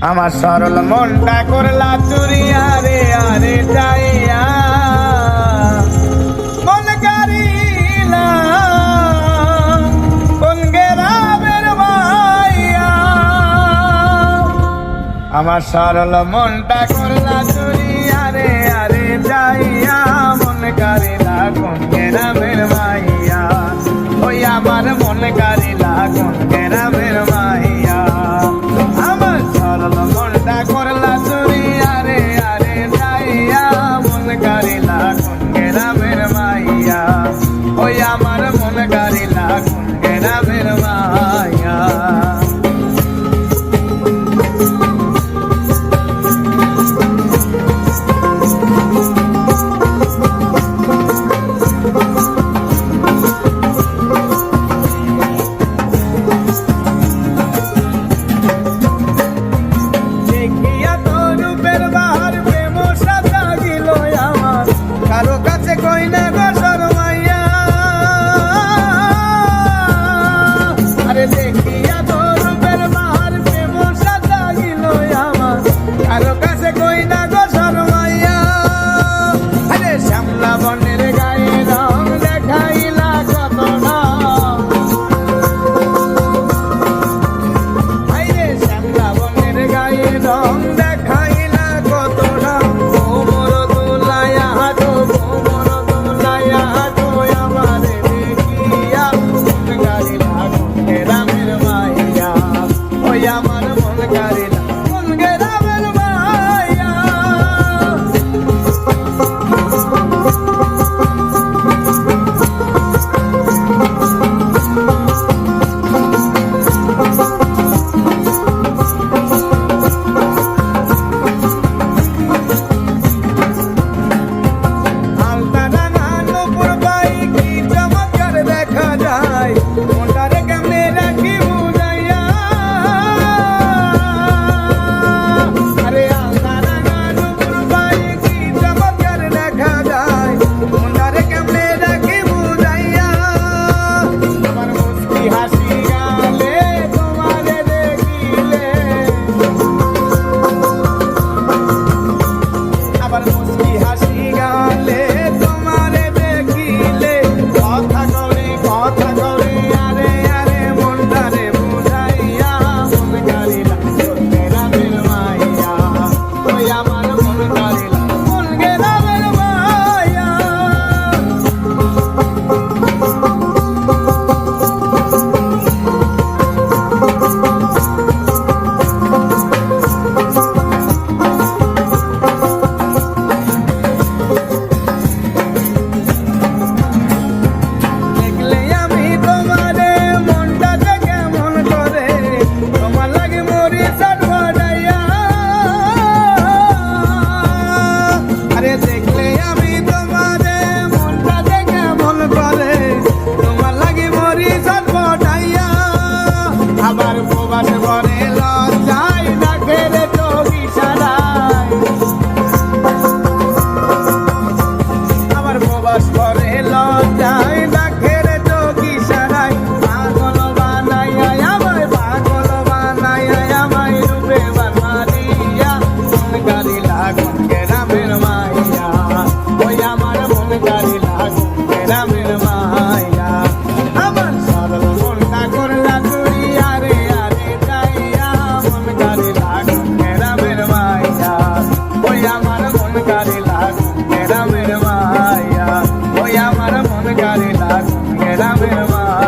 আমার সরল মনটা করলা চুরি আরে আরে যাইয়া মন কারিলা কোন গেরামের মাইয়া। আমার সরল মনটা করলা চুরি আরে আরে যাইয়া মন কারিলা কোন গেরামের মাইয়া। ওই আমার মন কারিলা কোন গেরামের মাইয়া। আমার সরল মনটা করলা চুরি আরে আরে যাইয়া মন কারিলা কোন গেরামের মাইয়া। ওই আমার মন কারিলা কোন গেরামের মাইয়া। কারো কাছে কই না গো শরমাইয়া। আরে দেখিয়া তোর রূপের বাহার প্রেম সাজাইল আমার। কারো কাছে কই না গো শরমাইয়া। আরে শ্যামলা বনের গায়ে রং দেখাইলা কত না। আরে শ্যামলা বনের গায়ে রং দেখাইলা কত না। আমার মন কারিলা কোন গেরামের মাইয়া। আলতানা নানুপুর বাই কি চমৎকার দেখা যায়। মনটারে কেমনে রাখি বুঝাইয়া। আরে আলতানা নানুপুর বাই কি চমৎকার দেখা যায়। মনটারে কেমনে রাখি বুঝাইয়া। আমার মুস্কি হাসি গালে তোমারে দেখিলে। আবার মুস্কি হাসি গালে তোমারে দেখিলে। কথা করে আরে আরে মনটারে বুঝাইয়া মন কারিলা কোন গেরামের মাইয়া। ওই আমার মন কারিলা কোন গেরামের মাইয়া। দেখলে আমি তোমারে মনটাতে কেমন করে। তোমার লাগে মরি চটপটাইয়া। আরে দেখলে আমি তোমারে মনটাতে কেমন করে। তোমার লাগে মরি চটপটাইয়া। আবার প্রবাস করে লজ্জায় ডাকে রে চোখ ইশারায়। আবার প্রবাস করে লজ্জায় ডাকে রে চোখ ইশারায়। পাগল বানাইয়া আমায় রূপে বানাইয়া। মন কারিলা কোন গেরামের মাইয়া। ওই আমার মন কারিলা কোন গেরামের মাইয়া। আমার সরল মনটা করলা চুরি আরে আরে যাইয়া মন কারিলা কোন গেরামের মাইয়া। ওই আমার মন কারিলা কোন গেরামের মাইয়া। ওই আমার মন কারিলা কোন গেরামের মাইয়া।